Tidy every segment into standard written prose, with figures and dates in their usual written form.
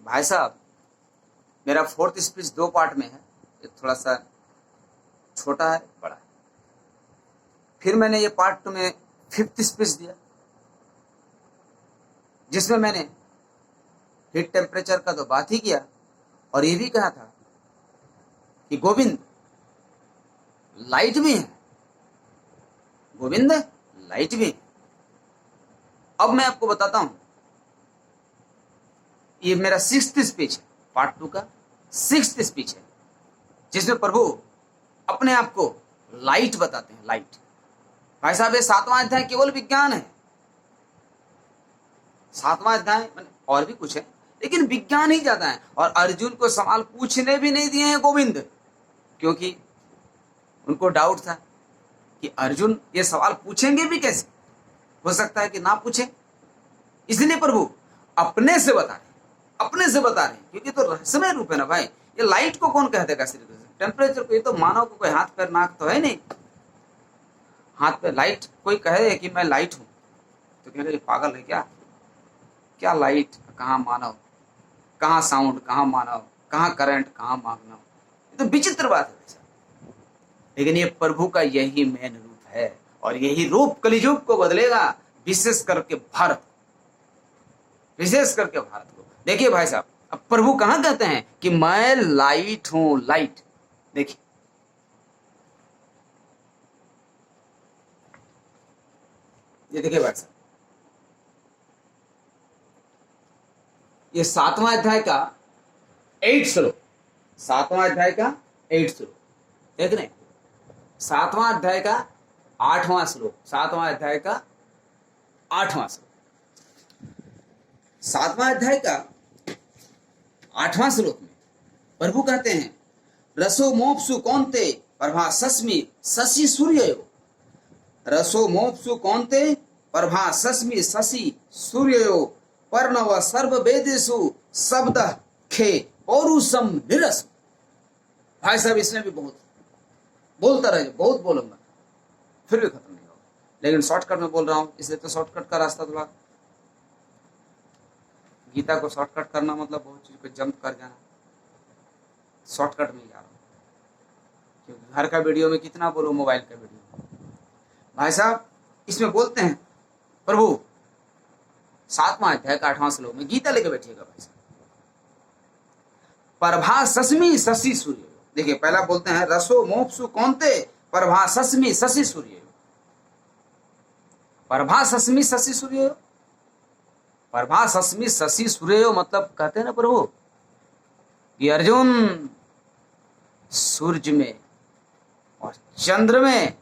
भाई साहब, मेरा फोर्थ स्पीच 2 पार्ट में है, एक थोड़ा सा छोटा है, बड़ा है। फिर मैंने ये पार्ट 2 में 5th स्पीच दिया, जिसमें मैंने हीट टेम्परेचर का तो बात ही किया और ये भी कहा था कि गोविंद लाइट भी है, गोविंद लाइट भी है। अब मैं आपको बताता हूं, ये मेरा 6th स्पीच है, पार्ट 2 का 6th स्पीच है, जिसमें प्रभु अपने आप को लाइट बताते हैं। लाइट भाई साहब, ये 7वां अध्याय केवल विज्ञान है। 7वां अध्याय और भी कुछ है, लेकिन विज्ञान ही ज्यादा है। और अर्जुन को सवाल पूछने भी नहीं दिए हैं गोविंद, क्योंकि उनको डाउट था कि अर्जुन ये सवाल पूछेंगे भी कैसे, हो सकता है कि ना पूछे। इसलिए प्रभु अपने से बता रहे, क्योंकि तो रहस्यमय रूप है ना भाई। ये लाइट को कौन कह देगा श्री कृष्ण? टेम्परेचर को, ये तो मानव को कोई हाथ पैर नाक तो है नहीं। हाथ पे लाइट कोई कहे कि मैं लाइट हूं तो कहेगा ये पागल है क्या? क्या लाइट, कहाँ मानव, कहाँ साउंड, कहाँ मानव, कहाँ करंट, कहाँ मानव? ये तो विचित्र बात है वैसा। लेकिन ये प्रभु का यही मेन रूप है और यही रूप कलियुग को बदलेगा, विशेष करके भारत को। देखिए भाई साहब, अब प्रभु कहां कहते हैं कि मैं लाइट हूं, लाइट। देखिए ये देखिए भाई साहब, ये 7वां अध्याय का 8th श्लोक, 7वां अध्याय का 8th श्लोक देख रहे हैं। 7वां अध्याय का 8वां श्लोक, 7वां अध्याय का 8वां श्लोक, 7वां अध्याय का 8वां श्लोक में प्रभु कहते हैं रसो मोपसु कौन्ते प्रभासस्मि शशि सूर्ययो। रसो मोपसु कौन्ते प्रभासस्मि शशि सूर्ययो पर्णव सर्व वेदेषु शब्द खे पौरुषम निरस। भाई साहब, इसमें भी बहुत बोलता रहे, बहुत बोलूंगा फिर भी खत्म नहीं होगा, लेकिन शॉर्टकट में बोल रहा हूं, इसलिए तो शॉर्टकट का रास्ता थोड़ा। गीता को शॉर्टकट करना मतलब बहुत चीज को जंप कर जाना। शॉर्टकट में जा रहा हूं, क्योंकि घर का वीडियो में कितना बोलो, मोबाइल का वीडियो। भाई साहब, इसमें बोलते हैं प्रभु 7वां अध्याय का 8वां श्लोक में, गीता लेके बैठिएगा भाई साहब। प्रभासस्मि शशि सूर्य। देखिए पहला बोलते हैं रसो मोपसु कौन्ते प्रभासस्मि शशि सूर्य। प्रभासस्मि शशि सूर्य, प्रभासस्मि शशि सूर्य मतलब कहते हैं ना प्रभु कि अर्जुन सूर्य में और चंद्र में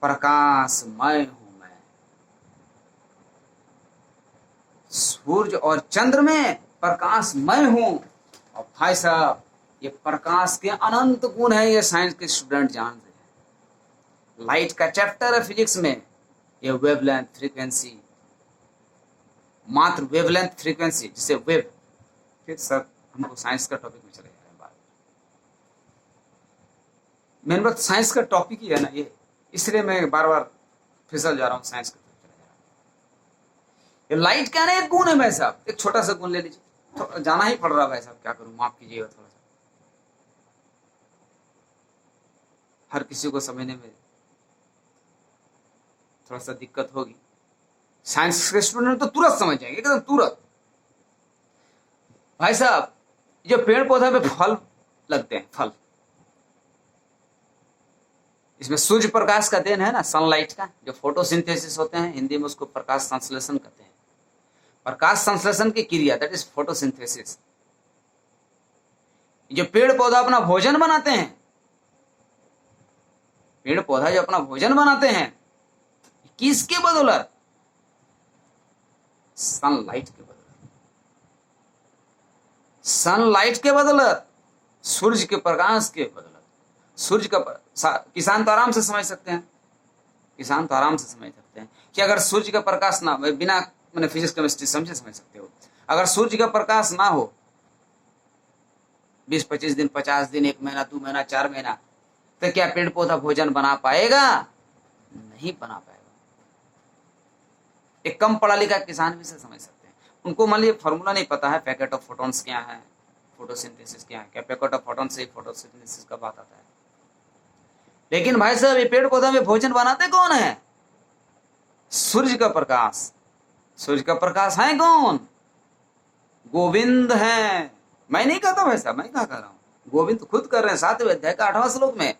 प्रकाशमय हूं मैं। सूर्य और चंद्र में प्रकाशमय हूं। और भाई साहब, ये प्रकाश के अनंत गुण है, ये साइंस के स्टूडेंट जानते हैं। लाइट का चैप्टर है फिजिक्स में, ये वेवलेंथ फ्रीक्वेंसी, मात्र वेवलेंथ फ्रीक्वेंसी जिसे वेव। फिर सर हमको साइंस का टॉपिक में चले जा रहे हैं बात। मेन बात साइंस का टॉपिक ही है ना ये, इसलिए मैं बार बार फिसल जा रहा हूं साइंस का। ये लाइट क्या है, एक गुण है भाई साहब, एक छोटा सा गुण ले लीजिए। तो जाना ही पड़ रहा भाई साहब, क्या करूं, माफ कीजिएगा थोड़ा सा। हर किसी को समझने में थोड़ा सा दिक्कत होगी। साइंस के स्टूडेंट तो तुरंत समझ जाएंगे, एकदम तुरंत। भाई साहब, जो पेड़ पौधा पे फल लगते हैं, फल, इसमें सूर्य प्रकाश का देन है ना, सनलाइट का, जो फोटोसिंथेसिस होते हैं, हिंदी में उसको प्रकाश संश्लेषण कहते हैं। प्रकाश संश्लेषण की क्रिया, दैट इज फोटोसिंथेसिस। जो पेड़ पौधा अपना भोजन बनाते हैं, पेड़ पौधा जो अपना भोजन बनाते हैं, किसके बदौलत? सनलाइट के बदौलत। सनलाइट के बदौलत, सूर्य के प्रकाश के बदौलत। सूर्य का किसान तो आराम से समझ सकते हैं, किसान तो आराम से समझ सकते हैं कि अगर सूर्य का प्रकाश ना, बिना मैंने फिजिक्स केमिस्ट्री समझ सकते हो, अगर सूर्य का प्रकाश ना हो 20-25 दिन, 50 दिन, 1 महीना, 2 महीना, 4 महीना, तो क्या पेड़ पौधा भोजन बना पाएगा? नहीं बना पाएगा। एक कम पढ़ा लिखा किसान भी से समझ सकते हैं। उनको मान लीजिए फॉर्मूला नहीं पता है, पैकेट ऑफ फोटॉन्स क्या है, फोटोसिंथेसिस क्या है, क्या पैकेट ऑफ फोटॉन से फोटोसिंथेसिस का बात आता है। लेकिन भाई साहब ये पेड़ पौधा में भोजन बनाते कौन है? सूर्य का प्रकाश। सूर्य का प्रकाश है कौन? गोविंद है। मैं नहीं कहता भाई साहब, मैं क्या कर रहा हूं, गोविंद खुद कर रहे हैं 7वें अध्याय का 8वां श्लोक में।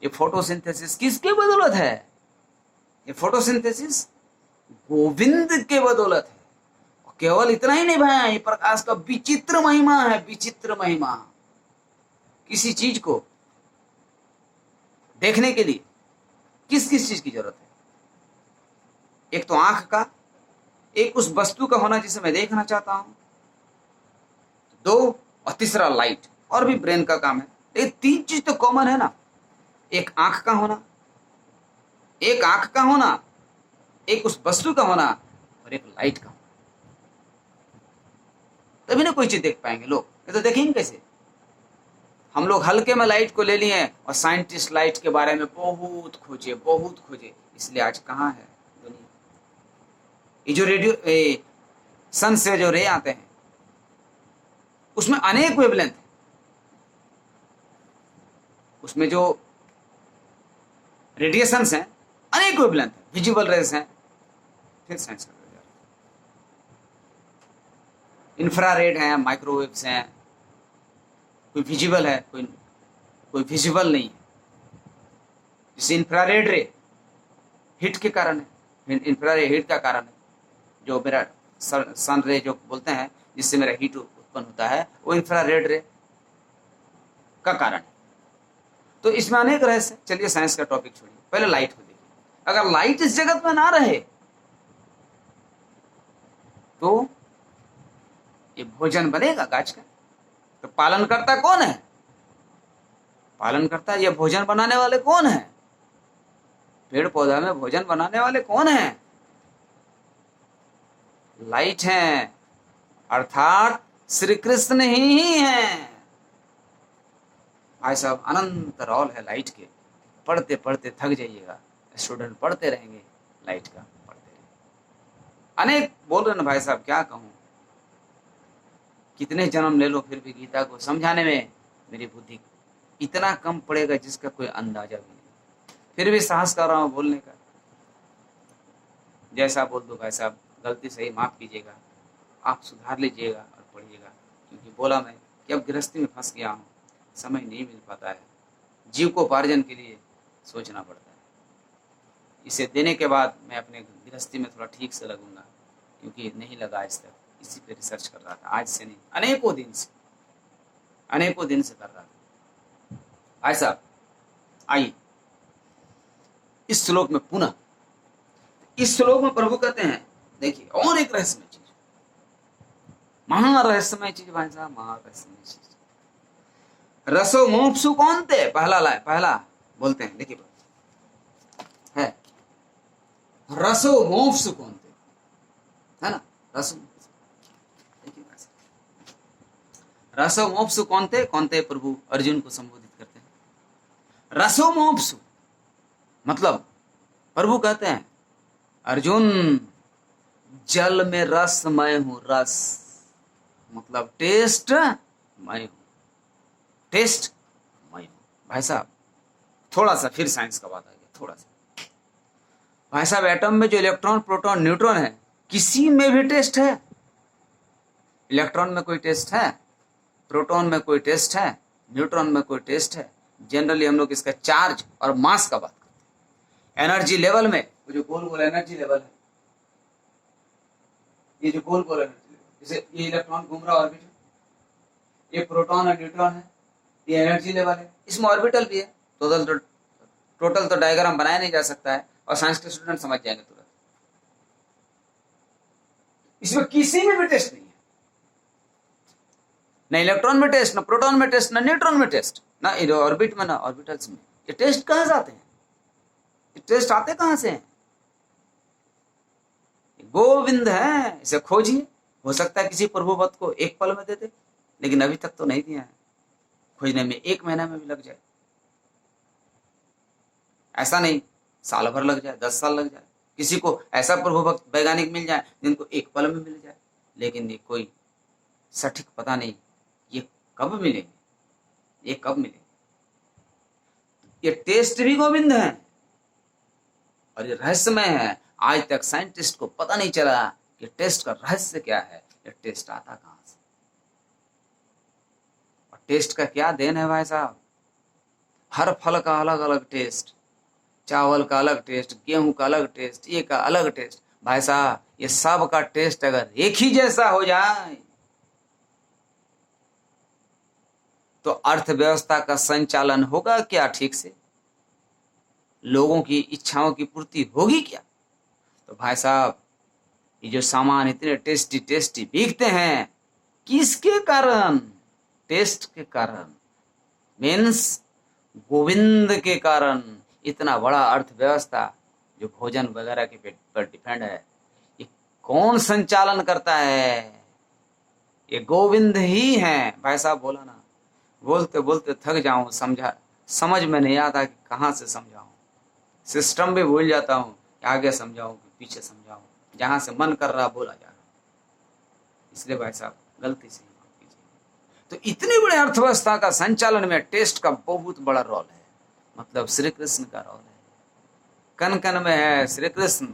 ये फोटोसिंथेसिस किसके बदौलत है? ये फोटोसिंथेसिस गोविंद के बदौलत है। केवल इतना ही नहीं भाई, ये प्रकाश का विचित्र महिमा है, विचित्र महिमा। किसी चीज को देखने के लिए किस किस चीज की जरूरत है? एक तो आंख का, एक उस वस्तु का होना जिसे मैं देखना चाहता हूं, 2 और तीसरा लाइट, और भी ब्रेन का काम है। ये 3 चीज तो कॉमन है ना, एक आंख का होना, एक आंख का होना, एक उस वस्तु का होना, और एक लाइट का होना। तभी ना कोई चीज देख पाएंगे लोग, ये तो देखेंगे कैसे? हम लोग हल्के में लाइट को ले लिए और साइंटिस्ट लाइट के बारे में बहुत खोजे, बहुत खोजे, इसलिए आज कहाँ है दुनिया। ये जो रेडियो सन से जो रे आते हैं उसमें अनेक वेवलेंथ है, उसमें जो रेडिएशंस हैं अनेक वेवलेंथ है, विजिबल रेस हैं, फिर साइंस का इंफ्रारेड है, माइक्रोवेव्स हैं, कोई विजिबल है, कोई विजिबल नहीं है। जैसे इंफ्रारेड रे हीट के कारण है, इंफ्रारेड हीट का कारण है, जो मेरा सन रे जो बोलते हैं जिससे मेरा हीट उत्पन्न होता है, वो इंफ्रारेड रे का कारण है। तो इसमें अनेक रहस्य। चलिए साइंस का टॉपिक छोड़िए, पहले लाइट को देखिए। अगर लाइट इस जगत में ना रहे तो ये भोजन बनेगा गाछ का? तो पालनकर्ता कौन है? पालनकर्ता, ये भोजन बनाने वाले कौन है? पेड़ पौधा में भोजन बनाने वाले कौन है? लाइट है, अर्थात श्री कृष्ण ही है। भाई साहब अनंत रोल है लाइट के, पढ़ते पढ़ते थक जाइएगा, स्टूडेंट पढ़ते रहेंगे, लाइट का पढ़ते रहेंगे। अनेक बोल रहे ना भाई साहब, क्या कहूं, कितने जन्म ले लो फिर भी गीता को समझाने में मेरी बुद्धि इतना कम पड़ेगा जिसका कोई अंदाजा भी नहीं। फिर भी साहस कर रहा हूं बोलने का। जैसा बोल दो भाई साहब, गलती सही माफ कीजिएगा, आप सुधार लीजिएगा और पढ़िएगा। क्योंकि बोला मैं कि अब गृहस्थी में फंस गया हूँ, समय नहीं मिल पाता है, जीव को उपार्जन के लिए सोचना पड़ता है। इसे देने के बाद मैं अपने गृहस्थी में थोड़ा ठीक से लगूंगा, क्योंकि नहीं लगा आज तक, इसी पे रिसर्च कर रहा था, आज से नहीं, अनेकों दिन से कर रहा था। भाई साहब आइए इस श्लोक में पुनः, इस श्लोक में प्रभु कहते हैं, देखिए और एक रहस्यमय चीज, महारहस्यमय चीज भाई साहब, महारहस्यमय चीज। रसो मोक्षु कौनते, पहला बोलते हैं, देखिए है रसो मोक्षु कौनते, है ना, रसो, देखिए रसो मोक्षु कौनते, कौनते प्रभु अर्जुन को संबोधित करते हैं। रसो मोक्षु मतलब प्रभु कहते हैं, अर्जुन जल में रस मैं हूं, रस मतलब टेस्ट मैं हूं, टेस्ट मैं हूं। भाई साहब थोड़ा सा फिर साइंस का बात आ गया, थोड़ा सा भाई साहब, एटम में जो इलेक्ट्रॉन प्रोटॉन न्यूट्रॉन है, किसी में भी टेस्ट है? इलेक्ट्रॉन में कोई टेस्ट है? प्रोटॉन में कोई टेस्ट है? न्यूट्रॉन में कोई टेस्ट है? जनरली हम लोग इसका चार्ज और मास का बात करते हैं। एनर्जी लेवल में वो जो गोल गोल एनर्जी लेवल है, ये जो गोल गोल एनर्जी लेवल, जैसे ये इलेक्ट्रॉन घूम रहा ऑर्बिट, ये प्रोटॉन और न्यूट्रॉन है, ये एनर्जी लेवल है, इसमें ऑर्बिटल भी है। टोटल तो डायग्राम बनाया नहीं जा सकता है, और साइंस के स्टूडेंट समझ जाएंगे तुरंत। इसमें किसी में भी टेस्ट नहीं है, न इलेक्ट्रॉन में टेस्ट, न प्रोटॉन में टेस्ट, न न्यूट्रॉन में टेस्ट, ना ऑर्बिट में, ना ऑर्बिटल्स में। ये टेस्ट कहां से आते हैं? ये टेस्ट आते कहां से हैं? गोविंद है, इसे खोजिए। हो सकता है किसी प्रभु भक्त को एक पल में दे दे, लेकिन अभी तक तो नहीं दिया है। खोजने में 1 महीना में भी लग जाए, ऐसा नहीं साल भर लग जाए, 10 साल लग जाए। किसी को ऐसा प्रभु भक्त वैज्ञानिक मिल जाए जिनको 1 पल में मिल जाए, लेकिन ये कोई सटीक पता नहीं ये कब मिलेंगे, ये कब मिलेंगे। ये टेस्ट भी गोविंद है और ये रहस्यमय है। आज तक साइंटिस्ट को पता नहीं चला कि टेस्ट का रहस्य क्या है, ये टेस्ट आता कहां से। और टेस्ट का क्या देन है भाई साहब, हर फल का अलग अलग टेस्ट, चावल का अलग टेस्ट, गेहूं का अलग टेस्ट, ये का अलग टेस्ट। भाई साहब ये सब का टेस्ट अगर एक ही जैसा हो जाए तो अर्थव्यवस्था का संचालन होगा क्या ठीक से, लोगों की इच्छाओं की पूर्ति होगी क्या। तो भाई साहब ये जो सामान इतने टेस्टी टेस्टी बिकते हैं, किसके कारण, टेस्ट के कारण, मीन्स गोविंद के कारण। इतना बड़ा अर्थव्यवस्था जो भोजन वगैरह के पर डिपेंड है, ये कौन संचालन करता है, ये गोविंद ही है। भाई साहब बोला ना, बोलते बोलते थक जाऊं, समझ में नहीं आता कि कहाँ से समझाऊं, सिस्टम भी भूल जाता हूँ, आगे समझाऊं कि पीछे समझाऊं, जहां से मन कर रहा बोला जा रहा। इसलिए भाई साहब गलती से माफ कीजिए। तो इतनी बड़ी अर्थव्यवस्था का संचालन में टेस्ट का बहुत बड़ा रोल है, मतलब श्री कृष्ण का रोल है, कन कन में है श्री कृष्ण।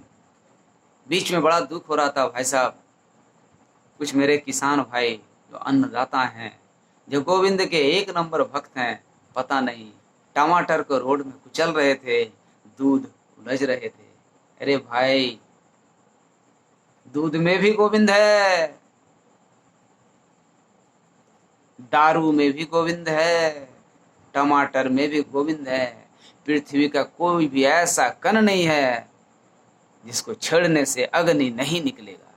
बीच में बड़ा दुख हो रहा था भाई साहब, कुछ मेरे किसान भाई जो अन्नदाता हैं, जो गोविंद के एक नंबर भक्त हैं, पता नहीं टमाटर को रोड में कुचल रहे थे, दूध उलझ रहे थे। अरे भाई दूध में भी गोविंद है, दारू में भी गोविंद है, टमाटर में भी गोविंद है। पृथ्वी का कोई भी ऐसा कण नहीं है जिसको छेड़ने से अग्नि नहीं निकलेगा।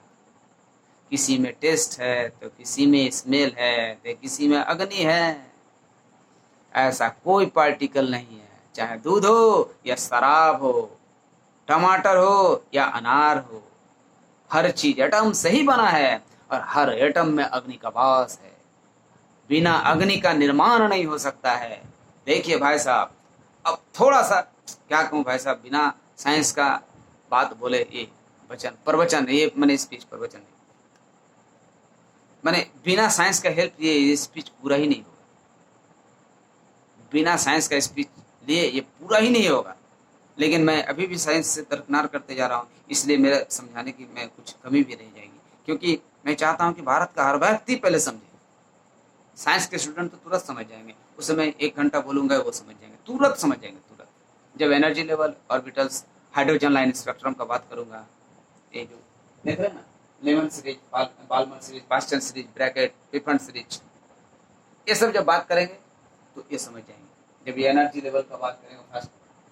किसी में टेस्ट है तो किसी में स्मेल है तो किसी में अग्नि है। ऐसा कोई पार्टिकल नहीं है, चाहे दूध हो या शराब हो, टमाटर हो या अनार हो, हर चीज एटम से ही बना है और हर एटम में अग्नि का वास है। बिना अग्नि का निर्माण नहीं हो सकता है। देखिए भाई साहब, अब थोड़ा सा क्या कहूँ भाई साहब, बिना साइंस का बात बोले, ये प्रवचन ये मैंने स्पीच प्रवचन नहीं, मैंने बिना साइंस का हेल्प लिए स्पीच पूरा ही नहीं होगा, बिना साइंस का स्पीच लिए ये पूरा ही नहीं होगा। लेकिन मैं अभी भी साइंस से दरकिनार करते जा रहा हूँ, इसलिए मेरा समझाने की मैं कुछ कमी भी रह जाएगी, क्योंकि मैं चाहता हूँ कि भारत का हर व्यक्ति पहले समझे। साइंस के स्टूडेंट तो तुरंत समझ जाएंगे, उस समय 1 घंटा बोलूंगा वो समझ जाएंगे, तुरंत समझ जाएंगे तुरंत। जब energy level, orbitals, hydrogen line spectrum का बात करूंगा, ये जो देख रहे हैं ना, Lyman series, Balmer series, बास्टन series, bracket, पिफन series, ये सब जब बात करेंगे तो ये समझ जाएंगे। जब ये एनर्जी लेवल का बात करेंगे,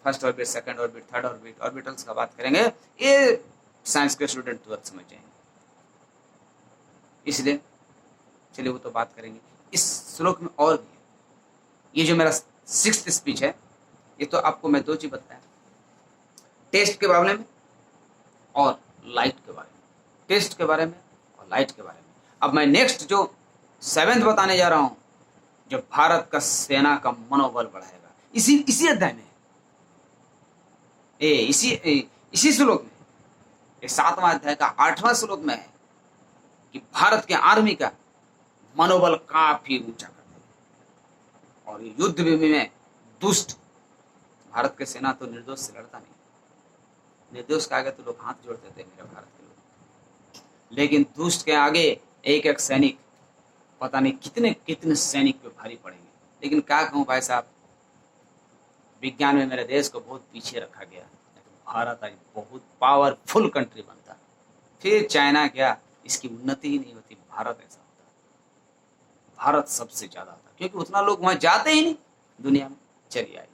first orbit, second orbit, third orbit, orbitals का बात करेंगे, ये साइंस के स्टूडेंट तुरंत समझ जाएंगे। इसलिए चलिए वो तो बात करेंगे। इस श्लोक में और भी है, ये जो मेरा 6th स्पीच है, ये तो आपको मैं 2 चीज बताया, टेस्ट के बारे में और लाइट के बारे में, टेस्ट के बारे में और लाइट के बारे में। अब मैं नेक्स्ट जो 7th बताने जा रहा हूं, जो भारत का सेना का मनोबल बढ़ाएगा, इसी अध्याय में इसी श्लोक में, 7वां अध्याय का 8वां श्लोक में है कि भारत के आर्मी का मनोबल काफी ऊंचा कर देगा। और ये युद्ध में दुष्ट, भारत के सेना तो निर्दोष से लड़ता नहीं, निर्दोष के आगे तो लोग हाथ जोड़ देते हैं मेरे भारत के लोग, लेकिन दुष्ट के आगे एक एक सैनिक, पता नहीं कितने कितने सैनिक पे भारी पड़ेंगे। लेकिन क्या कहूँ भाई साहब, विज्ञान में मेरे देश को बहुत पीछे रखा गया, भारत आज बहुत पावरफुल कंट्री बनता, फिर चाइना क्या, इसकी उन्नति ही नहीं होती, भारत ऐसा होता, भारत सबसे ज्यादा था, क्योंकि उतना लोग वहां जाते ही नहीं दुनिया में। चलिए आइए।